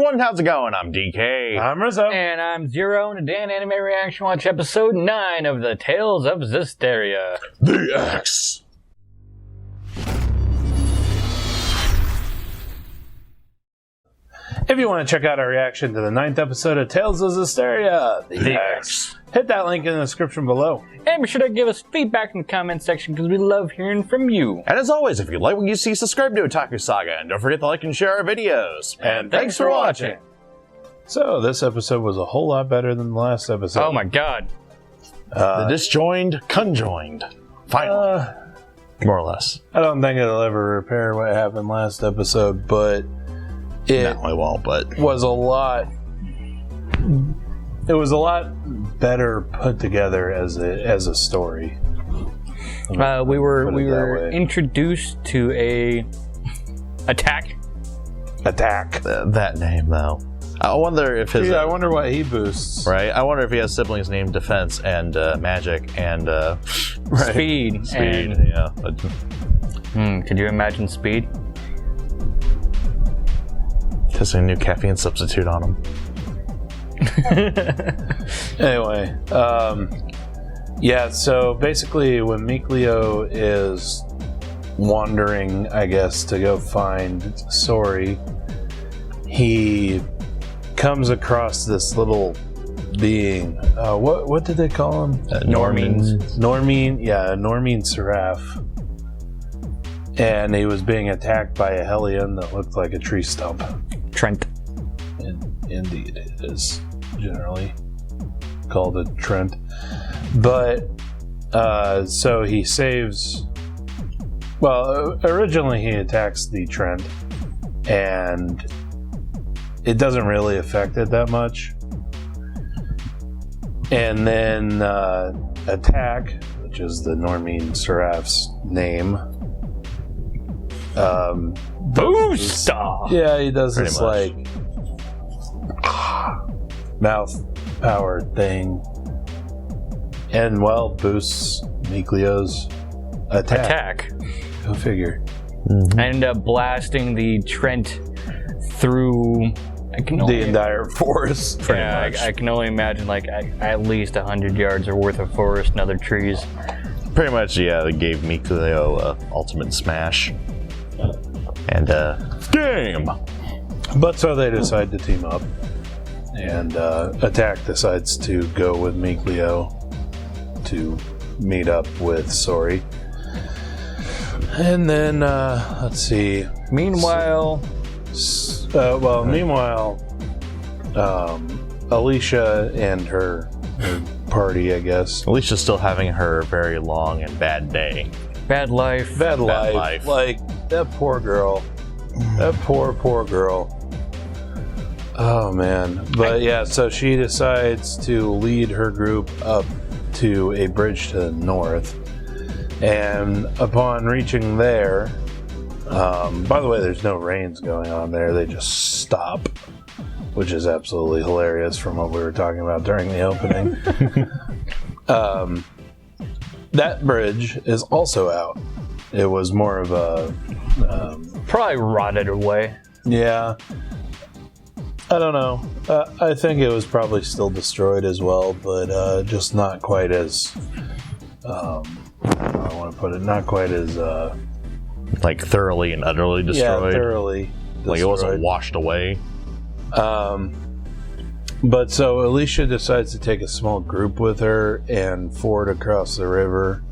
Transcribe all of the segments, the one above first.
everyone, how's it going? I'm DK. I'm Rizzo. And I'm Zero, and today on Anime Reaction Watch episode 9 of the Tales of Zesteria. The X. If you want to check out our reaction to the 9th episode of Tales of Zesteria, The X, hit that link in the description below. And be sure to give us feedback in the comment section because we love hearing from you. And as always, if you like what you see, subscribe to Otaku Saga, and don't forget to like and share our videos. And thanks for watching. So, this episode was a whole lot better than the last episode. Oh my god. The disjoined, conjoined. Finally. More or less. I don't think it'll ever repair what happened last episode, but it No, I won't, but was a lot. It was a lot better put together as a story. We were way. introduced to a attack. that name, though. I wonder if his... I wonder what he boosts. Right? I wonder if he has siblings named Defense and Magic and... Speed. Speed, And, yeah. could you imagine speed? Just a new caffeine substitute on him. Anyway, yeah, so basically when Mikleo is wandering, I guess, to go find Sori, he comes across this little being. What did they call him? Normines. A Normine Seraph. And he was being attacked by a Hellion that looked like a tree stump. Trent. Indeed, it is generally called a Trent. But, so he saves... Well, originally he attacks the Trent, and it doesn't really affect it that much. And then Attack, which is the Normine Seraph's name... Booster! Yeah, he does Pretty this much. like mouth power thing, and boosts Mikleo's attack. Go figure. I ended up blasting the Trent through. The entire forest. Pretty much. I can only imagine like at least 100 yards worth of forest and other trees. Pretty much, yeah, they gave Mikleo ultimate smash. And, game! But so they decide to team up, and Attack decides to go with Mikleo to meet up with Sori. And then, let's see. Meanwhile, Alisha and her party, I guess. Alisha's still having her very long and bad day. bad life. Bad life. Like, that poor girl. That poor girl. Oh, man. But yeah, so she decides to lead her group up to a bridge to the north. And upon reaching there, by the way, there's no rains going on there. They just stop, which is absolutely hilarious from what we were talking about during the opening. That bridge is also out. It was more of a... Probably rotted away. Yeah. I don't know. I think it was probably still destroyed as well, but just not quite as... I don't want to put it... Not quite as... Like, thoroughly and utterly destroyed. Yeah, thoroughly destroyed. Like, it wasn't washed away. But so Alisha decides to take a small group with her and ford across the river,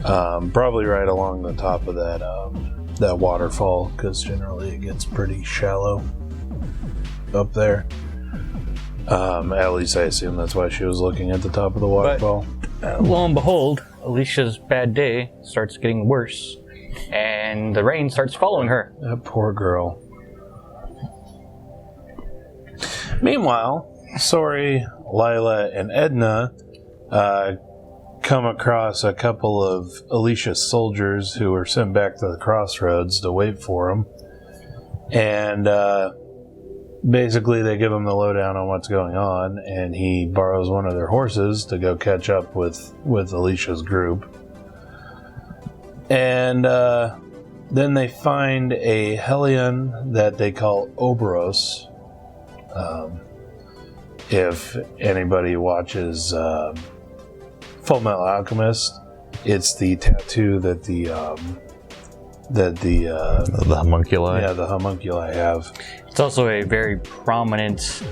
probably right along the top of that waterfall, because generally it gets pretty shallow up there. At least I assume that's why she was looking at the top of the waterfall. Lo and behold, Alicia's bad day starts getting worse, and the rain starts following her. That poor girl. Meanwhile, Sori, Lila, and Edna come across a couple of Alicia's soldiers who were sent back to the crossroads to wait for them. And basically they give him the lowdown on what's going on, and he borrows one of their horses to go catch up with Alicia's group. And then they find a Hellion that they call Oberos, If anybody watches Full Metal Alchemist, it's the tattoo that the homunculi. the homunculi have. It's also a very prominent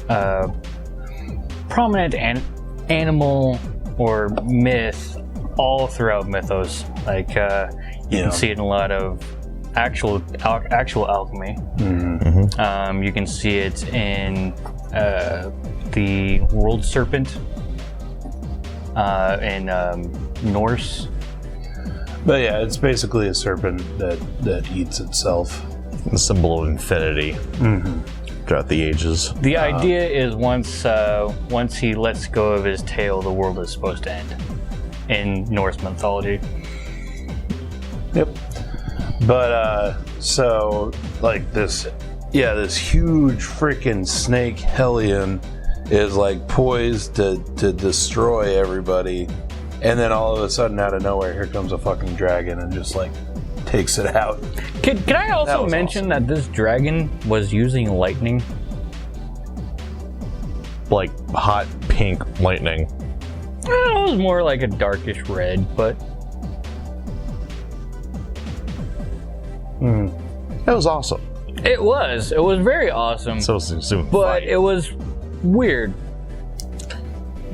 animal or myth all throughout mythos. Like you can see it in a lot of actual alchemy. You can see it in the world serpent in Norse. But yeah, it's basically a serpent that eats itself. The symbol of infinity throughout the ages. The idea is once he lets go of his tail, the world is supposed to end in Norse mythology. Yep. But so like this huge freaking snake hellion is like poised to destroy everybody, and then all of a sudden out of nowhere here comes a fucking dragon and just like takes it out. Can I also mention that this dragon was using lightning? Like hot pink lightning. It was more like a darkish red, but That was awesome. it was very awesome. So soon, but it was weird.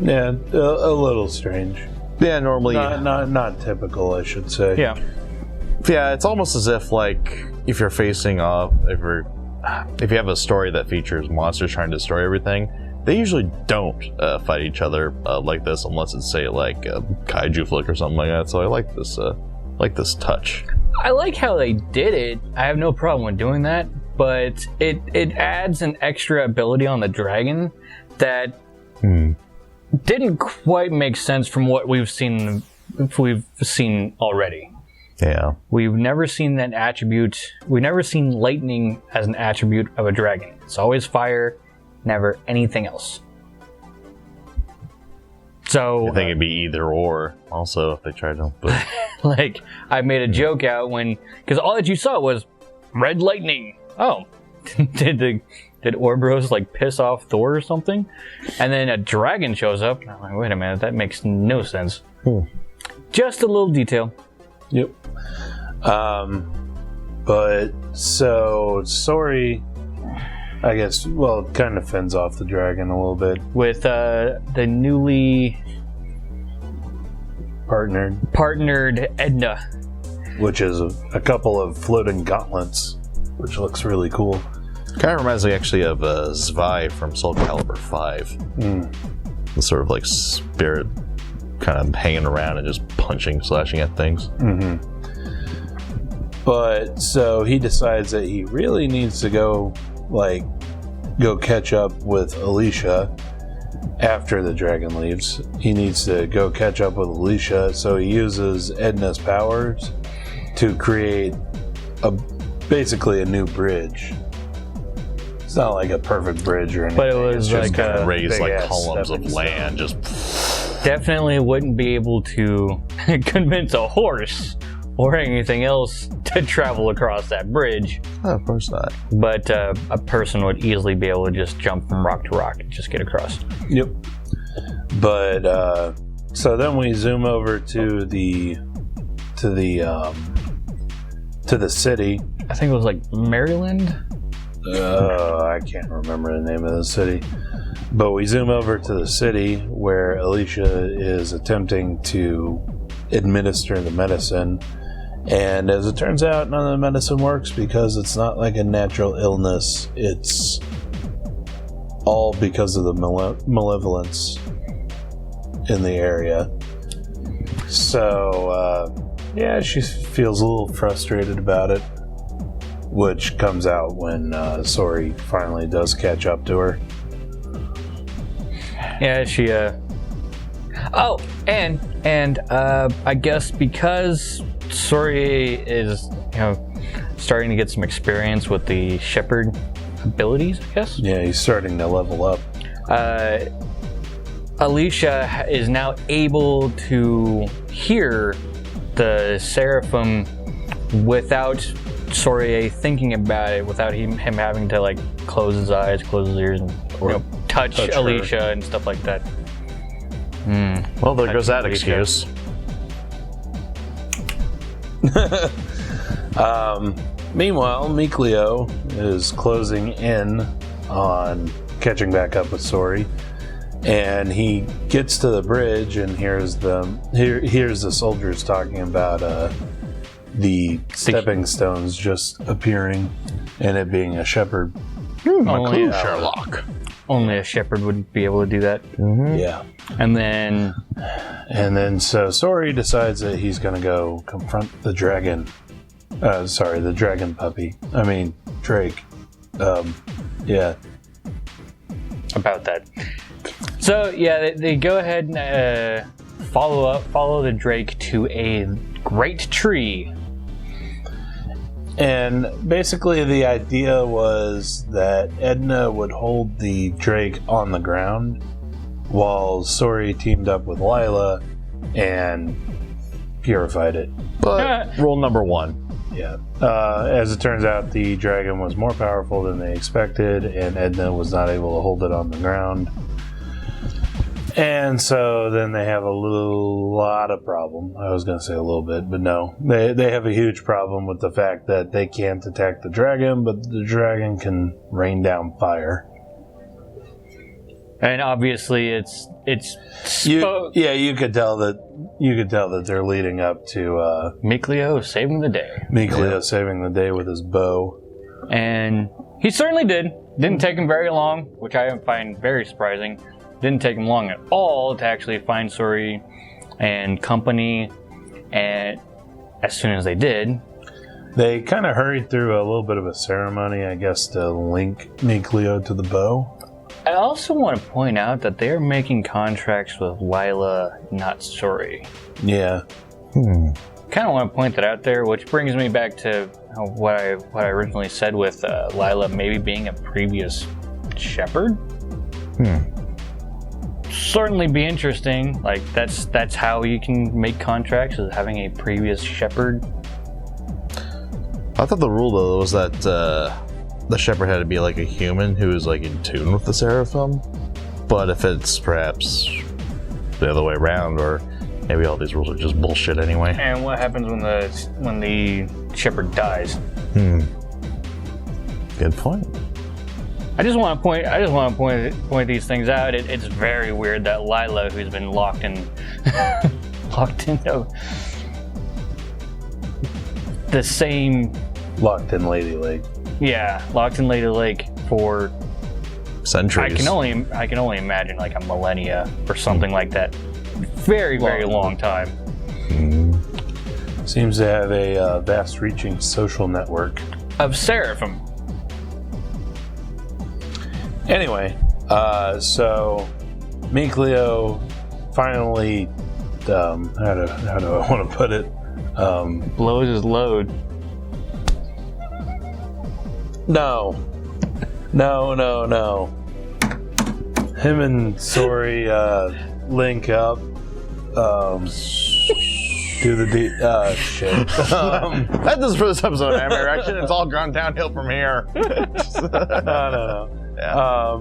Yeah, a little strange. yeah, normally, Not typical, I should say. Yeah. yeah, it's almost as if like if you're facing off, if you have a story that features monsters trying to destroy everything, they usually don't fight each other like this, unless it's say like a kaiju flick or something like that. So I like this touch. I like how they did it. I have no problem with doing that, but it adds an extra ability on the dragon that didn't quite make sense from what we've seen already. Yeah. We've never seen that attribute. We've never seen lightning as an attribute of a dragon. It's always fire, never anything else. So I think it'd be either or. Also, if they tried to, but like I made a joke out because all that you saw was red lightning. Oh, did Ouroboros like piss off Thor or something? And then a dragon shows up. I'm like, wait a minute, that makes no sense. Just a little detail. Yep. But so Sori, I guess, well, kind of fends off the dragon a little bit. With the newly partnered Edna. Which is a couple of floating gauntlets, which looks really cool. kind of reminds me actually of Zwei from Soul Calibur 5. The sort of like spirit kind of hanging around and just punching, slashing at things. But so he decides that he really needs to go catch up with Alisha after the dragon leaves. He needs to go catch up with Alisha, so he uses Edna's powers to create basically a new bridge. It's not like a perfect bridge or anything. But it was it's like just a Raise like big-ass columns of stepping land, stone. just definitely wouldn't be able to convince a horse or anything else to travel across that bridge. oh, of course not. But a person would easily be able to just jump from rock to rock and just get across. Yep. But so then we zoom over to the city. I think it was like Maryland. I can't remember the name of the city. But we zoom over to the city where Alisha is attempting to administer the medicine. And as it turns out, none of the medicine works because it's not like a natural illness. It's all because of the malevolence in the area. So, she feels a little frustrated about it, which comes out when Sori finally does catch up to her. Yeah, she Oh, and I guess because Sori is, starting to get some experience with the shepherd abilities, I guess. Yeah, he's starting to level up. Alisha is now able to hear the seraphim without Sori thinking about it, without him having to close his eyes, close his ears, and touch Alisha her. and stuff like that. Well, there goes that Alisha. excuse. Meanwhile, Mikleo is closing in on catching back up with Sori, and he gets to the bridge and hears the soldiers talking about the stepping stones just appearing and it being a shepherd. Only, Sherlock. only a shepherd would be able to do that. Yeah. And then So Sori decides that he's going to go confront the dragon. The dragon puppy. I mean, Drake. Yeah. about that. So yeah, they go ahead and follow the Drake to a great tree. And basically the idea was that Edna would hold the Drake on the ground while Sori teamed up with Lila and purified it. But rule number 1. Yeah. As it turns out, the dragon was more powerful than they expected, and Edna was not able to hold it on the ground. And so then they have a lot of problem. I was going to say a little bit, but no. They have a huge problem with the fact that they can't attack the dragon, but the dragon can rain down fire. And obviously, it's you could tell that they're leading up to Mikleo saving the day. Mikleo saving the day with his bow, And he certainly did. Didn't take him very long, which I find very surprising. Didn't take him long at all to actually find Sori and company. And as soon as they did, they kind of hurried through a little bit of a ceremony, I guess, to link Mikleo to the bow. I also want to point out that they're making contracts with Lila, not Sori. Yeah. Kind of want to point that out there, which brings me back to what I originally said with Lila maybe being a previous shepherd. Certainly be interesting. Like that's how you can make contracts, is having a previous shepherd. I thought the rule though was that the shepherd had to be like a human who is like in tune with the seraphim. But if it's perhaps the other way around, or maybe all these rules are just bullshit anyway. And what happens when the shepherd dies? Good point. I just want to point these things out. It's very weird that Lila, who's been locked into the same Locked in Lady Lake. Yeah, locked in Lady Lake for Centuries. I can only imagine like a millennia or something like that. Very long time. Seems to have a vast-reaching social network. Of seraphim. Anyway, so Mikleo finally, how do I want to put it? Blows his load. No. Him and Sori link up. Do the shit. That's just for this episode of Anime Reaction. It's all gone downhill from here. No. Yeah.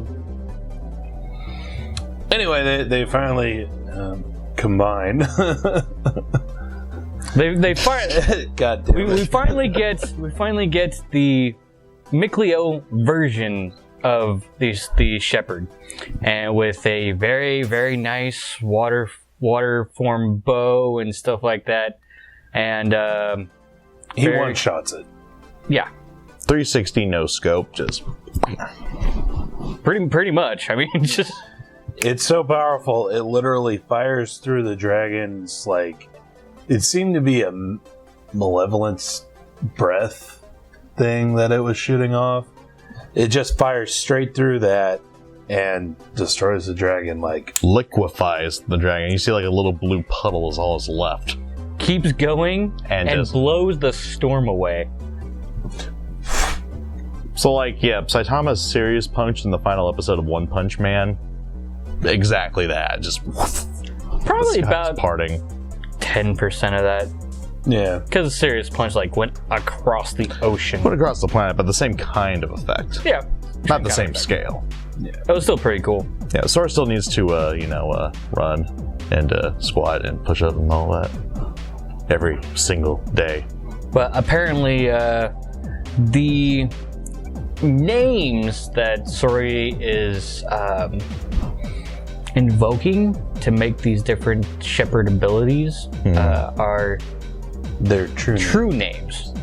Anyway, they finally combine. They God damn it. we finally get the Mikleo version of the shepherd, and with a very, very nice water form bow and stuff like that, and he one-shots it. Yeah, 360 no scope, just pretty much. I mean, just it's so powerful. It literally fires through the dragon's like. It seemed to be a Malevolence breath thing that it was shooting off. It just fires straight through that and destroys the dragon, like liquefies the dragon. You see like a little blue puddle is all that's left. keeps going and just blows the storm away. So like, yeah, Saitama's serious punch in the final episode of One Punch Man. Exactly that. Just Probably about parting. 10% of that. Yeah. Because the serious punch like went across the ocean. Went across the planet, but the same kind of effect. Yeah. Not the same scale. it was still pretty cool. Yeah, Sora still needs to, run and squat and push up and all that every single day. But apparently, the names that Sori is invoking to make these different shepherd abilities are their true names,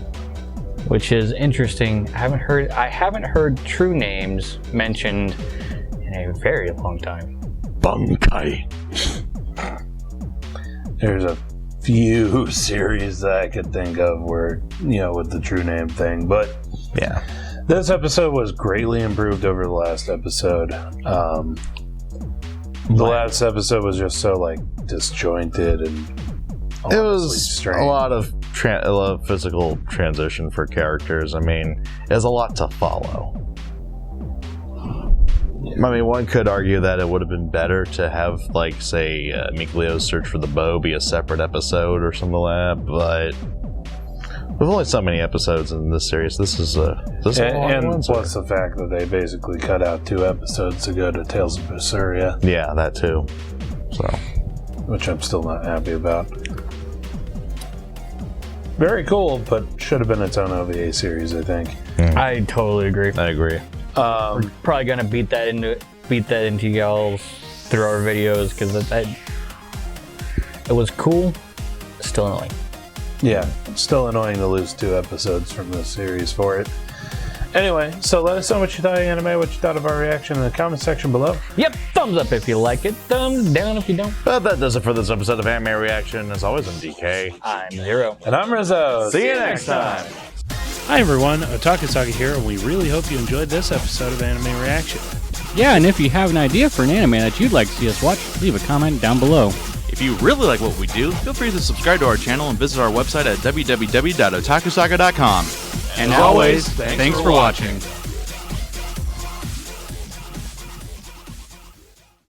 which is interesting. I haven't heard true names mentioned in a very long time. Bunkai. There's a few series that I could think of where, with the true name thing, but yeah, this episode was greatly improved over the last episode. The last episode was just so disjointed and it was strange. A lot of physical transition for characters. I mean, there's a lot to follow. I mean, one could argue that it would have been better to have, say, Mikleo's Search for the Bow be a separate episode or something like that, but with only so many episodes in this series, this is a long one. Plus the fact that they basically cut out 2 episodes to go to Tales of Zesteria. Yeah, that too. So, which I'm still not happy about. Very cool, but should have been its own OVA series, I think. I totally agree. I agree. We're probably gonna beat that into y'all through our videos because it was cool, still annoying. Yeah, still annoying to lose 2 episodes from this series for it. Anyway, so let us know what you thought of the anime, what you thought of our reaction in the comment section below. Yep, thumbs up if you like it, thumbs down if you don't. But that does it for this episode of Anime Reaction. As always, I'm DK. I'm Zero. And I'm Rizzo. See you next time. Hi everyone, Otaku Saga here, and we really hope you enjoyed this episode of Anime Reaction. Yeah, and if you have an idea for an anime that you'd like to see us watch, leave a comment down below. If you really like what we do, feel free to subscribe to our channel and visit our website at www.otakusaga.com. And as always, thanks for watching.